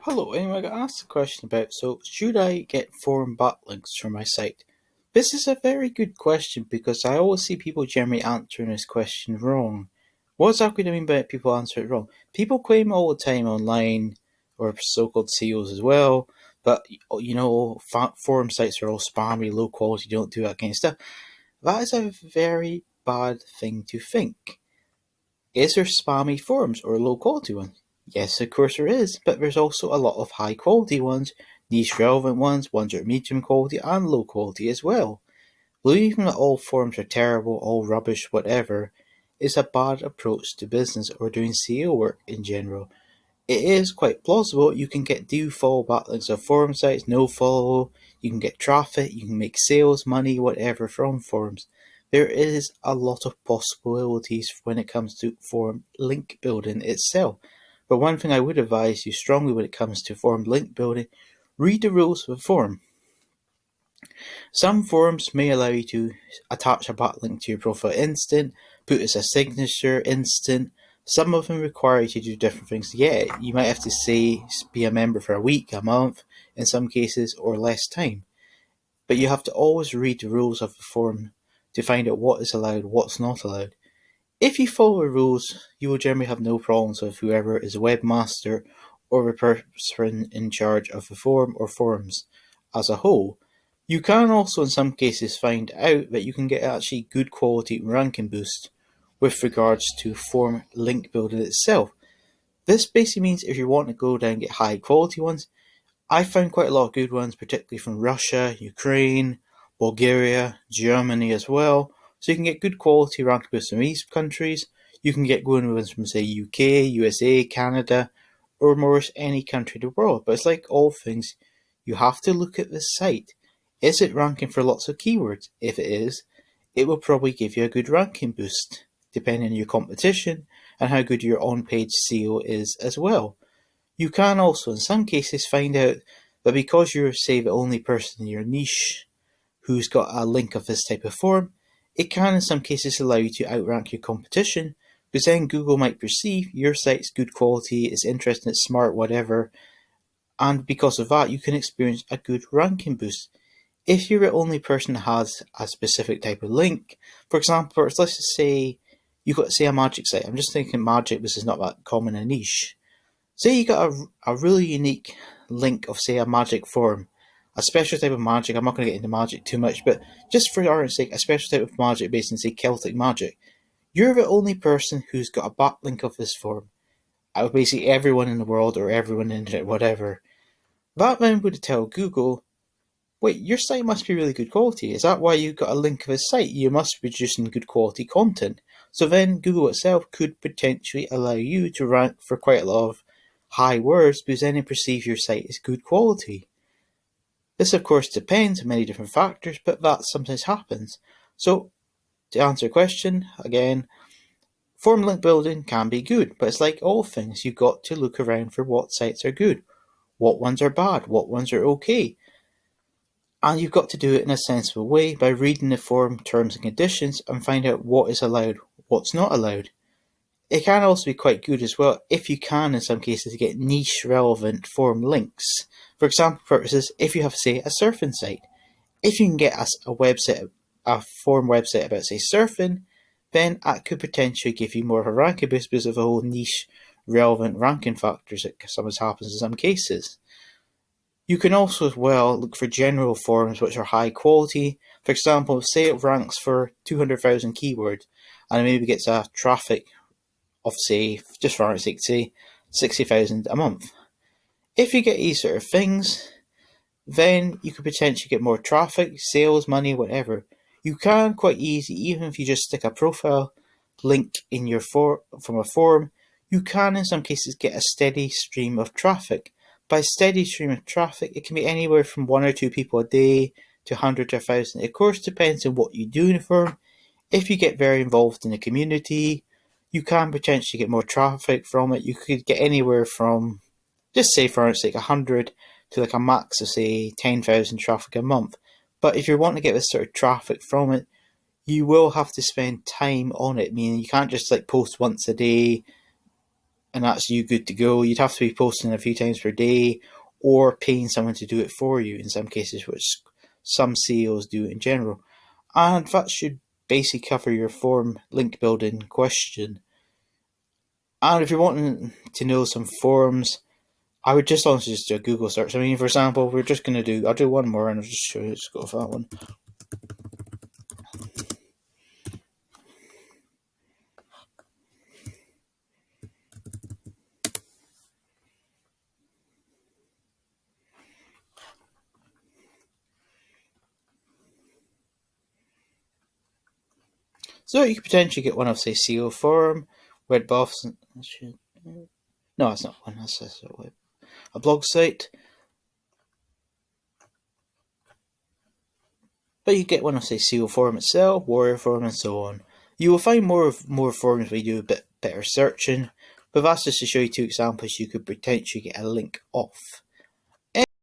Hello, anyway, I got asked a question about should I get forum backlinks for my site? This is a very good question because I always see people generally answering this question wrong. What exactly do I mean by people answer it wrong? People claim all the time online, or so-called SEOs as well, but forum sites are all spammy, low quality, don't do that kind of stuff. That is a very bad thing to think. Is there spammy forums or low quality ones? Yes, of course there is, but there's also a lot of high quality ones, niche relevant ones that are medium quality and low quality as well. Believing that all forums are terrible, all rubbish, whatever, is a bad approach to business or doing SEO work in general. It is quite plausible you can get do follow backlinks of forum sites, no follow, you can get traffic, you can make sales, money, whatever from forums. There is a lot of possibilities when it comes to forum link building itself. But one thing I would advise you strongly when it comes to forum link building, read the rules of the forum. Some forums may allow you to attach a backlink to your profile instant, put as a signature instant. Some of them require you to do different things to get it. You might have to say be a member for a week, a month, in some cases, or less time. But you have to always read the rules of the forum to find out what is allowed, what's not allowed. If you follow the rules, you will generally have no problems with whoever is a webmaster or the person in charge of the forum or forums as a whole. You can also in some cases find out that you can get actually good quality ranking boost with regards to forum link building itself. This basically means if you want to go down and get high quality ones, I found quite a lot of good ones, particularly from Russia, Ukraine, Bulgaria, Germany as well. So you can get good quality ranking boosts from these countries. You can get good ones from say UK, USA, Canada, or more any country in the world. But it's like all things, you have to look at the site. Is it ranking for lots of keywords? If it is, it will probably give you a good ranking boost, depending on your competition and how good your on-page SEO is as well. You can also, in some cases, find out that because you're, say, the only person in your niche who's got a link of this type of forum, it can, in some cases, allow you to outrank your competition, because then Google might perceive your site's good quality, it's interesting, it's smart, whatever, and because of that, you can experience a good ranking boost. If you're the only person that has a specific type of link, for example, let's just say you've got, say, a magic site. I'm just thinking magic, this is not that common a niche. Say you got a really unique link of, say, a magic forum, a special type of magic. I'm not going to get into magic too much, but just for argument's sake, a special type of magic based in, say, Celtic magic. You're the only person who's got a backlink of this forum. Out of basically everyone in the world or everyone in the internet, whatever. That then would tell Google, wait, your site must be really good quality. Is that why you got a link of a site? You must be producing good quality content. So then Google itself could potentially allow you to rank for quite a lot of high words because then they perceive your site as good quality. This of course depends on many different factors, but that sometimes happens. So to answer your question, again, forum link building can be good, but it's like all things, you've got to look around for what sites are good, what ones are bad, what ones are okay. And you've got to do it in a sensible way by reading the forum terms and conditions and find out what is allowed, what's not allowed. It can also be quite good as well if you can, in some cases, get niche relevant forum links. For example purposes, if you have, say, a surfing site, if you can get a forum website about, say, surfing, then that could potentially give you more of a ranking boost because of the whole niche relevant ranking factors that sometimes happens in some cases. You can also as well look for general forums which are high quality. For example, say it ranks for 200,000 keywords and it maybe gets a traffic of, say, just for argument's sake, say 60,000 a month. If you get these sort of things, then you could potentially get more traffic, sales, money, whatever. You can quite easy, even if you just stick a profile link in your from a forum, you can in some cases get a steady stream of traffic. By steady stream of traffic, it can be anywhere from 1 or 2 people a day to 100 to 1,000. It of course depends on what you do in a forum. If you get very involved in the community, you can potentially get more traffic from it. You could get anywhere from, just say for instance, 100 to like a max of, say, 10,000 traffic a month. But if you want to get this sort of traffic from it, you will have to spend time on it, meaning you can't just like post once a day and that's you good to go. You'd have to be posting a few times per day or paying someone to do it for you in some cases, which some CEOs do in general. And that should basically cover your form link building question. And if you're wanting to know some forms, I would just honestly just do a Google search. I mean, for example, I'll do one more and I'll just show you, let's go for that one. So you could potentially get one of, say, SEO Forum, Webbuffs. No, it's not one. That's a blog site. But you get one of, say, SEO Forum itself, Warrior Forum, and so on. You will find more forums where you do a bit better searching. But that's just to show you two examples you could potentially get a link off.